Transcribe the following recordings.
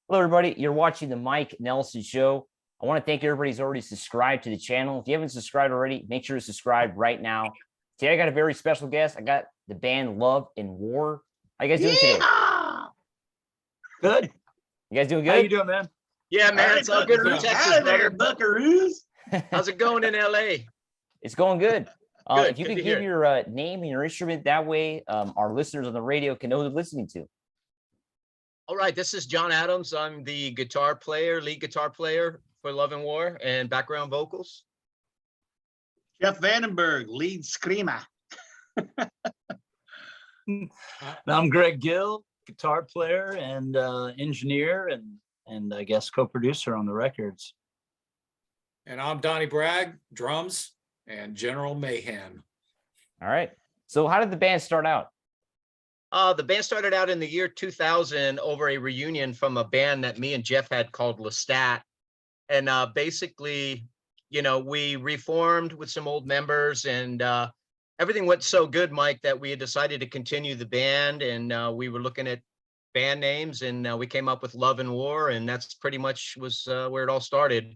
Hello, everybody. You're watching the Mike Nelson Show. I want to thank everybody who's already subscribed to the channel. If you haven't subscribed already, make sure to subscribe right now. Today, I got a very special guest. I got the band Love and War. How you guys doing today? Good. You guys doing good? How you doing, man? Yeah, man, it's all good in Texas, there, brother. buckaroos. How's it going in LA? It's going good. Good, If you good could to give hear. your name and your instrument, that way our listeners on the radio can know who they're listening to. All right, this is John Adams. I'm the guitar player, lead guitar player for Love and War and background vocals. Jeff Vandenberg, lead screamer. I'm Greg Gill, guitar player and engineer and I guess co-producer on the records. And I'm Donnie Bragg, drums and General Mayhem. All right. So how did the band start out? The band started out in the year 2000 over a reunion from a band that me and Jeff had called Lestat. And basically, you know, we reformed with some old members and everything went so good, Mike, that we had decided to continue the band. And we were looking at band names and we came up with Love and War. And that's pretty much was where it all started.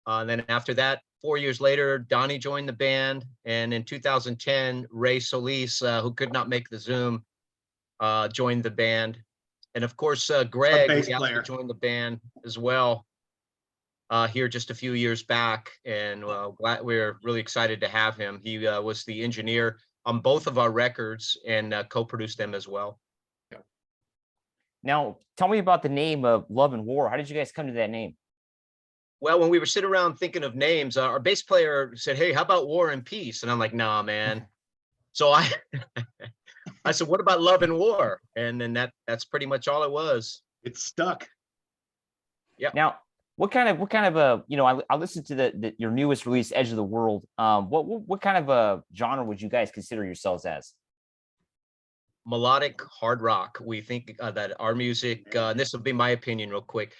And then after that, 4 years later, Donnie joined the band. And in 2010, Ray Solis, who could not make the Zoom, joined the band. And of course, Greg joined the band as well here just a few years back. And we're really excited to have him. He was the engineer on both of our records and co-produced them as well. Yeah. Now, tell me about the name of Love and War. How did you guys come to that name? Well, when we were sitting around thinking of names, our bass player said, "Hey, how about War and Peace?" And I'm like, "Nah, man." So I said, "What about Love and War?" And then that's pretty much all it was. It's stuck. Yeah. Now, what kind of you know, I listened to your newest release, Edge of the World. What kind of a genre would you guys consider yourselves as? Melodic hard rock. We think that our music, and this will be my opinion real quick,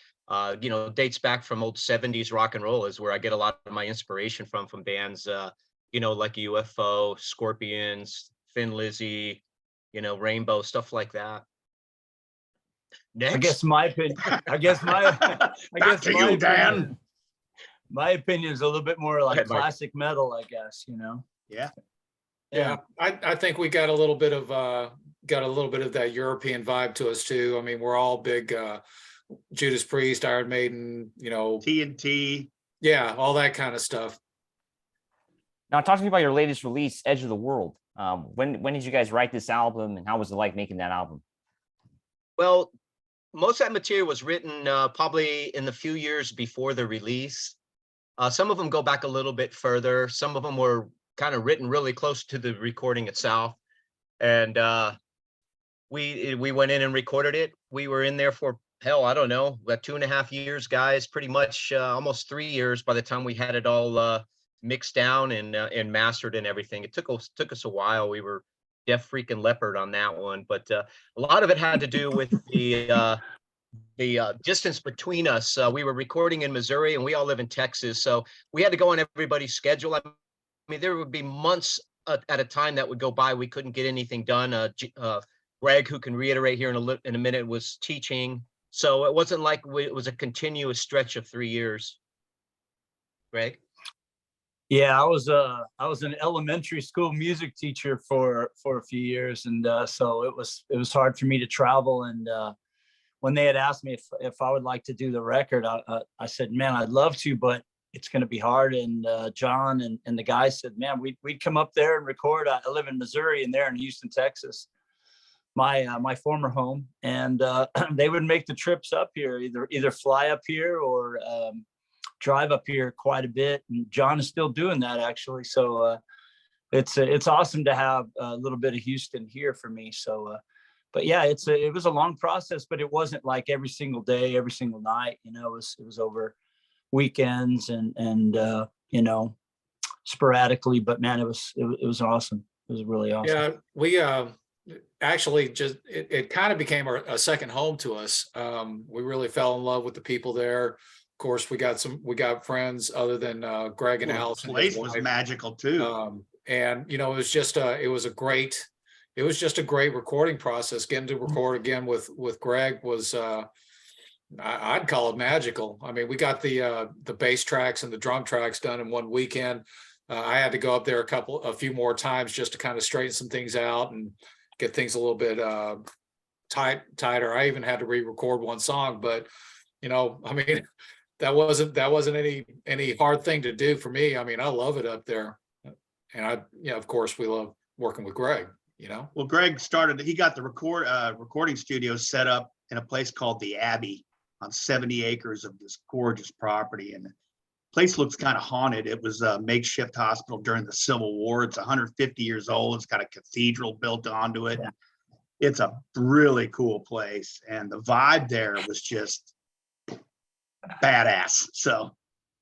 you know, dates back from old 70s rock and roll is where I get a lot of my inspiration from bands, you know, like UFO, Scorpions, Thin Lizzy, you know, Rainbow, stuff like that. Next. I guess my opinion. My opinion is a little bit more like ahead, Mike. classic metal, I guess, you know. Yeah. Yeah, I think we got a little bit of that European vibe to us too. I mean, we're all big Judas Priest, Iron Maiden, you know, TNT. yeah, all that kind of stuff. Now, talk to me about your latest release, Edge of the World. When did you guys write this album, and how was it like making that album? Well, most of that material was written probably in the few years before the release. Some of them go back a little bit further. Some of them were kind of written really close to the recording itself. And we went in and recorded it. We were in there for, hell, I don't know, about 2.5 years, guys, pretty much almost 3 years by the time we had it all mixed down and mastered and everything. It took us a while. We were Def freaking Leopard on that one, but a lot of it had to do with the distance between us. We were recording in Missouri and we all live in Texas, so we had to go on everybody's schedule. I mean, there would be months at a time that would go by. We couldn't get anything done. Greg, who can reiterate here in a minute, was teaching, so it wasn't like it was a continuous stretch of 3 years. Greg? Yeah, I was an elementary school music teacher for a few years, and so it was hard for me to travel. And when they had asked me if I would like to do the record, I said, "Man, I'd love to, but it's going to be hard." And John and the guys said, "Man, we'd come up there and record." I live in Missouri, and they're in Houston, Texas, my former home, and they would make the trips up here, either fly up here or drive up here quite a bit. And John is still doing that, actually. So it's awesome to have a little bit of Houston here for me. So but yeah, it was a long process, but it wasn't like every single day, every single night, you know. It was over weekends and you know, sporadically. But man, it was awesome. It was really awesome. Yeah, we actually just it kind of became a second home to us. We really fell in love with the people there. Of course, we got friends other than Greg and Allison. The place was magical too. And you know, it was just a great recording process. Getting to record again with Greg was I'd call it magical. I mean, we got the bass tracks and the drum tracks done in one weekend. I had to go up there a few more times just to kind of straighten some things out and get things a little bit tighter. I even had to re-record one song, but I mean, that wasn't any hard thing to do for me. I mean, I love it up there, and of course, we love working with Greg. Well, Greg he got the recording studio set up in a place called the Abbey on 70 acres of this gorgeous property. And the place looks kind of haunted. It was a makeshift hospital during the Civil War. It's 150 years old. It's got a cathedral built onto it. It's a really cool place. And the vibe there was just badass. So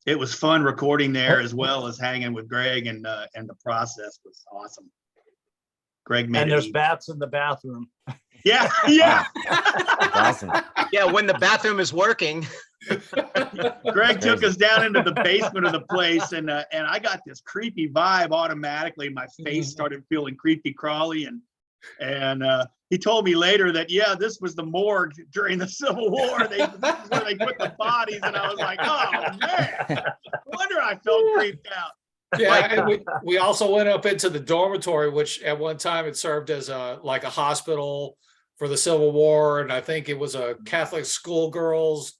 it was fun recording there as well as hanging with Greg, and the process was awesome. Greg made And it there's easy. bats in the bathroom. Yeah. That's awesome. Yeah, when the bathroom is working. Greg took us down into the basement of the place, and I got this creepy vibe automatically. My face started feeling creepy crawly, and he told me later that this was the morgue during the Civil War. This is where they put the bodies, and I was like, oh man, no wonder I felt creeped out. Yeah, and we also went up into the dormitory, which at one time it served as a hospital for the Civil War, and I think it was a Catholic schoolgirls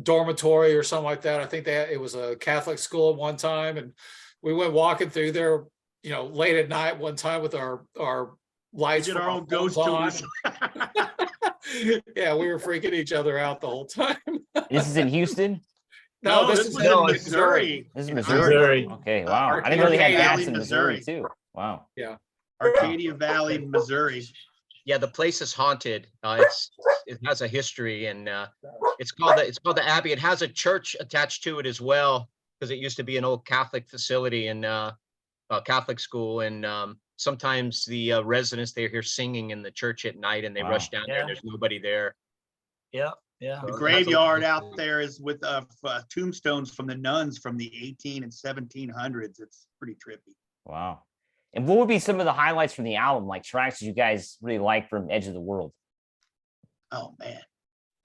dormitory or something like that. I think it was a Catholic school at one time, and we went walking through there, late at night one time with our lights Did from our own phones ghost on. tours. Yeah, we were freaking each other out the whole time. This is in Houston. No, this is was in in Missouri. This is In Missouri. Missouri. Okay, wow. I didn't Arcadia know they had Valley, bats in Missouri Missouri. too. Wow. Arcadia Valley, Missouri. Yeah, the place is haunted. It has a history, and it's called the Abbey. It has a church attached to it as well, because it used to be an old Catholic facility and Catholic school. And sometimes the residents, they hear singing in the church at night, and they Wow. rush down there. And there's nobody there. Yeah. The graveyard out there is with tombstones from the nuns from the 18 and 1700s. It's pretty trippy. Wow. And what would be some of the highlights from the album, like tracks that you guys really like from Edge of the World? Oh man.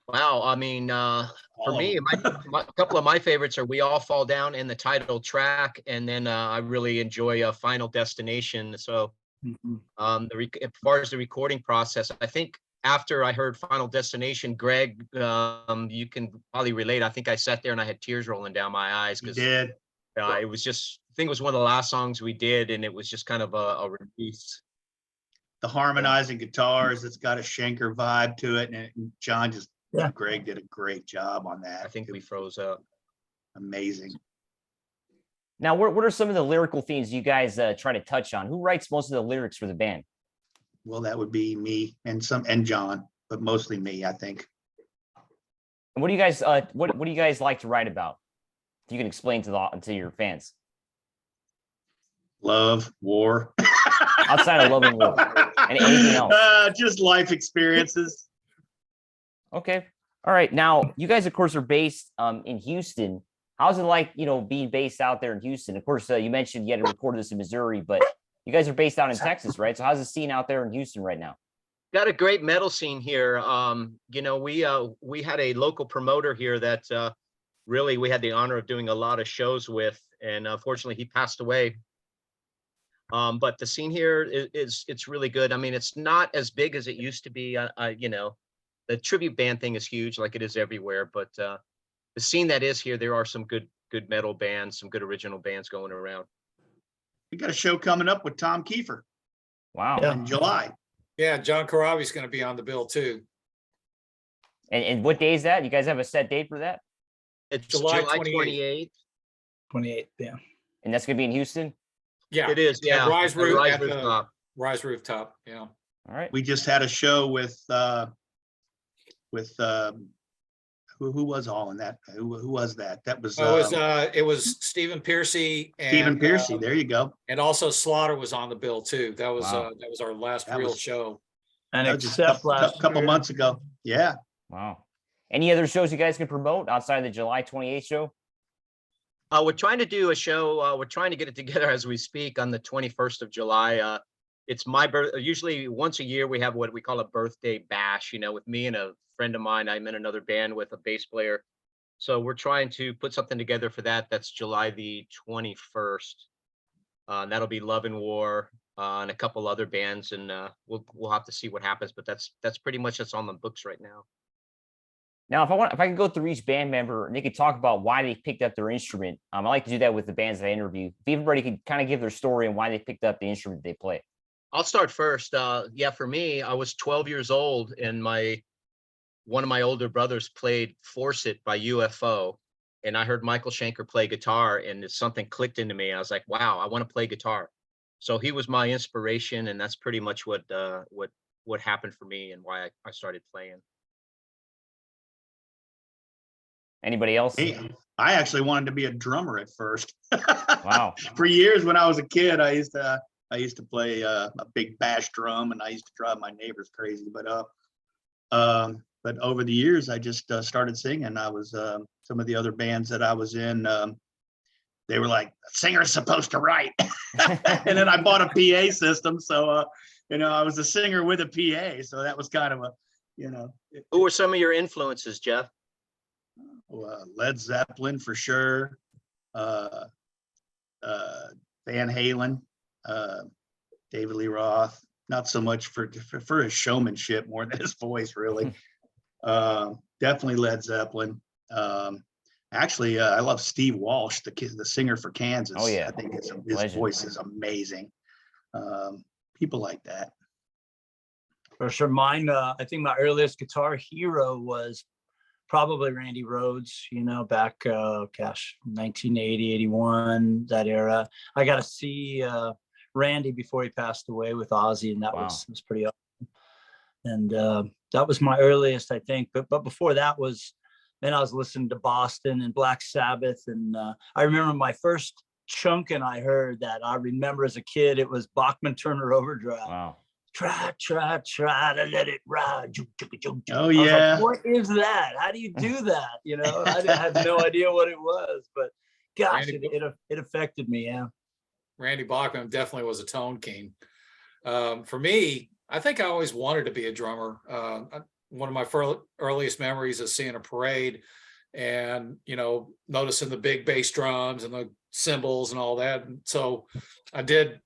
Wow. I mean, for All of me, them. a couple of my favorites are We All Fall Down and the title track. And then I really enjoy Final Destination. So Mhm. as far as the recording process, I think after I heard Final Destination, Greg, you can probably relate. I think I sat there and I had tears rolling down my eyes You because did. it was just, I think it was one of the last songs we did, and it was just kind of a release. The harmonizing guitars, it's got a Schenker vibe to it. And John Yeah. Greg did a great job on that. I think It we was froze up. amazing. Now, what are some of the lyrical themes you guys try to touch on? Who writes most of the lyrics for the band? Well, that would be me and John, but mostly me, I think. And what do you guys what do you guys like to write about? If you can explain to your fans. Love, war. Outside of love and war. And anything else? Just life experiences. Okay. All right. Now, you guys, of course, are based in Houston. How's it like, being based out there in Houston? Of course, you mentioned you had to record this in Missouri, but you guys are based out in Texas, right? So how's the scene out there in Houston right now? Got a great metal scene here. We had a local promoter here that really we had the honor of doing a lot of shows with, and unfortunately he passed away. But the scene here it's really good. I mean, it's not as big as it used to be. The tribute band thing is huge, like it is everywhere. But the scene that is here, there are some good metal bands, some good original bands going around. We got a show coming up with Tom Kiefer Wow. Yeah. in July. Yeah, John Karavi's going to be on the bill too. And what day is that? You guys have a set date for that? It's July July 28th. 28th. 28. Yeah. And that's going to be in Houston? Yeah, It is, yeah. Rise at Roof- Rise at the- Rooftop. Rise Rooftop. Yeah. All right. We just had a show with who was all in that? Who was that? That was It was Stephen Piercy and Stephen Piercy. There you go. and also Slaughter was on the bill too. That was Wow. our last That real was- show. And That was just except last couple year, months ago. Yeah. Wow. Any other shows you guys can promote outside of the July 28th show? We're trying to do a show. We're trying to get it together as we speak on the 21st of July. it's my birth. Usually once a year we have what we call a birthday bash, with me and a friend of mine. I'm in another band with a bass player. So we're trying to put something together for that. That's July the 21st. And that'll be Love and War and a couple other bands, and we'll have to see what happens. But that's pretty much what's on the books right now. Now, if I could go through each band member and they could talk about why they picked up their instrument, I like to do that with the bands that I interview. If everybody could kind of give their story and why they picked up the instrument they play. I'll start first. Yeah, for me, I was 12 years old, and one of my older brothers played "Force It" by UFO, and I heard Michael Schenker play guitar, and something clicked into me. I was like, "Wow, I want to play guitar." So he was my inspiration, and that's pretty much what happened for me and why I started playing. Anybody else? I actually wanted to be a drummer at first. Wow. For years when I was a kid, I used to play a big bass drum, and I used to drive my neighbors crazy. But over the years, I just started singing. I was some of the other bands that I was in. They were like, "A singer's supposed to write," and then I bought a PA system, so I was a singer with a PA. So that was kind of Who were some of your influences, Jeff? Led Zeppelin for sure, Van Halen, David Lee Roth. Not so much for his showmanship, more than his voice, really. Definitely Led Zeppelin. Actually, I love Steve Walsh, the singer for Kansas. Oh, yeah. I think his Legend. voice is amazing. People like that. For sure. Mine, I think my earliest guitar hero was probably Randy Rhoads, back, 1980, 81, that era. I got to see Randy before he passed away with Ozzy, and that Wow. was pretty awesome. And that was my earliest, I think. But before that then I was listening to Boston and Black Sabbath. And I remember my first chunkin' I heard that I remember as a kid, it was Bachman Turner Overdrive. Wow. Try to let it ride. Oh, I was yeah. like, what is that? How do you do that? I had no idea what it was, but gosh, Randy- it affected me. Yeah. Randy Bachman definitely was a tone king. For me, I think I always wanted to be a drummer. One of my earliest memories is seeing a parade and, noticing the big bass drums and the cymbals and all that. And so I did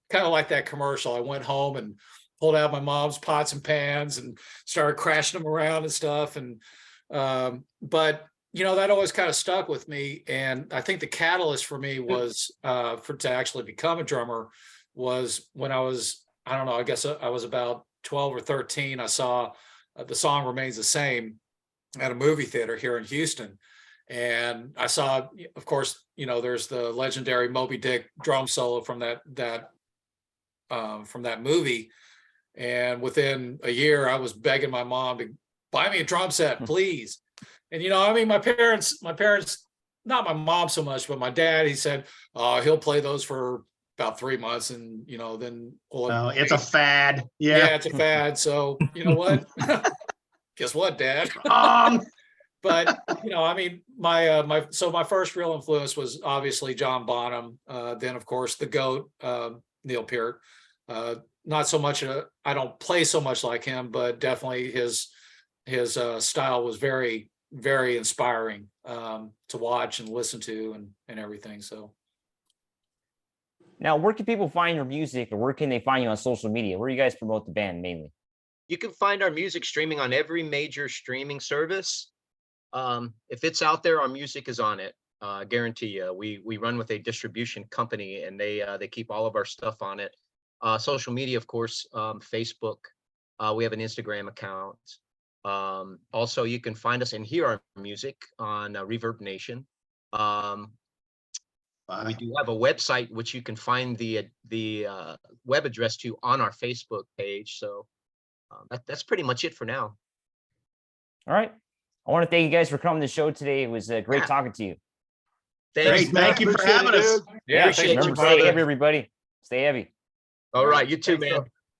kind of like that commercial. I went home and pulled out my mom's pots and pans and started crashing them around and stuff. And, but that always kind of stuck with me. And I think the catalyst for me was to actually become a drummer was when I was, I don't know, I guess I was about 12 or 13. I saw The Song Remains the Same at a movie theater here in Houston. And I saw, of course, there's the legendary Moby Dick drum solo from that movie. And within a year, I was begging my mom to buy me a drum set, please. And, my parents, not my mom so much, but my dad, he said, he'll play those for about 3 months. And, then It's a fad. yeah, Yeah. it's a fad. So you know what? Guess what, Dad? But my first real influence was obviously John Bonham. Then of course the GOAT, Neil Peart. Not so much. I don't play so much like him, but definitely his style was very, very inspiring to watch and listen to and everything. So. Now, where can people find your music, or where can they find you on social media? Where do you guys promote the band mainly? You can find our music streaming on every major streaming service. If it's out there, our music is on it. I guarantee you. We run with a distribution company, and they keep all of our stuff on it. Social media, of course, Facebook. We have an Instagram account. Also, you can find us and hear our music on Reverb Nation. We do have a website which you can find the web address to on our Facebook page. So that's pretty much it for now. All right. I want to thank you guys for coming to the show today. It was great talking to you. Great. Thank you for having us. Yeah, Appreciate thanks you, Remember, for stay brother. heavy, everybody. Stay heavy. All right, you too, man.